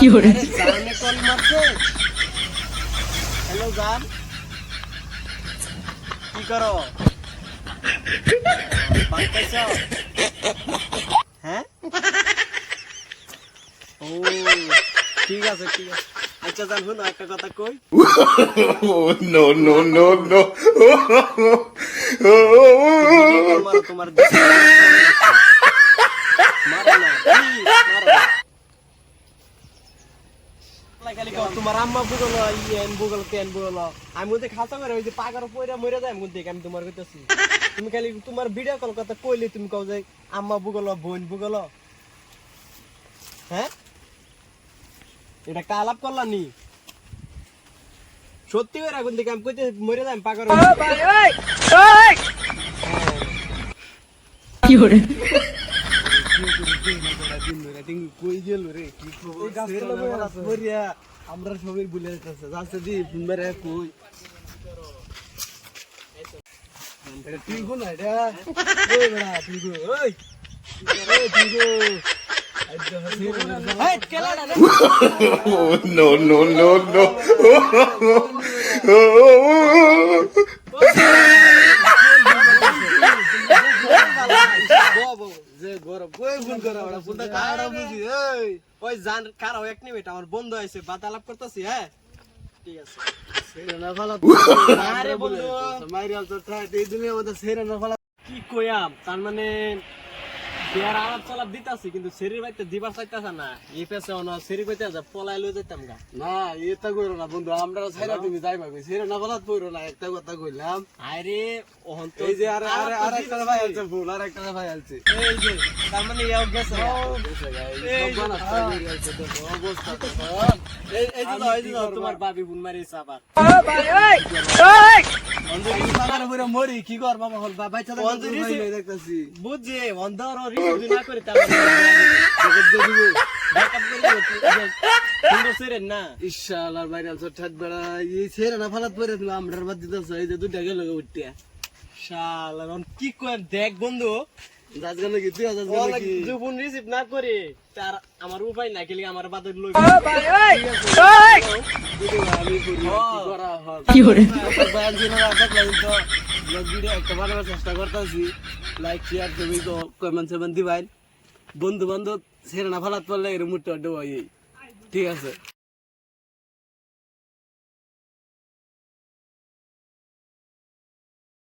কি করে জানে কল মারছে। হ্যালো জান, কি করো? ভাত খাইছো? হ্যাঁ, ও ঠিক আছে ঠিক আছে। আচ্ছা জান, শুনো একটা কথা কই। Oh, no, no, no, no. Video call মারো, তোমার মারো না প্লিজ, মারো না। খালি কও, তোমার আম্মা বুগল ইয়েন বুগল কেন বুগল, আমি ওদের খাতা করে ওই যে পাগার পয়রা মরে যায়, আমি দেখি আমি তোমার কইতাছি। তুমি খালি তোমার ভিডিও কল কথা কইলে তুমি কও যে আম্মা বুগল বোন বুগল। হ্যাঁ, এটা একটা আলাপ করলা নি? সত্যি করে এখন দেখি আমি কইতে মরে যাই পাগার। কি করে কই গেল রে, কি খবর? আমরা সবাই ভুলে যাচ্ছে যাচ্ছে দি মেরে কই তুই কোন এটা ওই বড়া তুই গো ওই তুই গো এই কেলাড়া রে। Oh, no, no, no, no. যে গরম কই ফোন করে ওরা ফোনটা কারা বুঝি এই ওই জান কারা এক মিনিট আমার বন্ধু আইছে বাত আলাপ করতেছি। হ্যাঁ ঠিক আছে। সেরা ভালো আরে বন্ধু মাইরাল তো এই দুনিয়ার মধ্যে সেরা না ভালো কি কইয়াম, তার মানে বিয়ার আলাপ চালাপ দিতাছি কিন্তু শরীর বাইতে দিবার চাইতাছে না। এই পেছে অন শরীর বাইতে যা পলাই লই যাইতাম গা। না এটা কইরো না বন্ধু, আমরা ছাইরা তুমি যাইবা কই সেরে না বলাত পইরো না, একটা কথা কইলাম। আরে ওহন তো এই যে আরেকটা ভাই আছে ভুল, আরেকটা ভাই আছে এই যে তার মানে ইয়া গেছে এই যে অবস্থা তো এই যে তোমার বাবি বুন মারি সাবার সাগর পুরো মরি কি কর বাবা হল বাবা ছাড়া অঞ্জলি ভাই দেখতাছি বুঝে অন্ধর রিসিভ না করে তার ব্যাকআপ করে সুন্দর সেরেন না। ইনশাআল্লাহ ভাইরাল সব ঠাট বেড়া এই সেরে না ফালাত পরে তুমি আমরার বাদ দিতেছ এই যে দুইটা গেল উঠিয়া শালা কি কই দেখ বন্ধু, রাজগান কি তুই আজাদ অনেক কি যুবন রিসিভ না করে তার আমার উপায় না খেলি আমার বাদর লই আমি করি কি করা হয় কি করে বায়ান দিন দেখলাম তো ব্লগ ভিডিও একটা বানানোর চেষ্টা করতেছি, লাইক শেয়ার তুমি তো কমেন্ট সেমেন্ট দিবাই, বন্ধু বান্ধব সেরে না ফালাত পড়লে এর মুটটা ডোবাই। ঠিক আছে।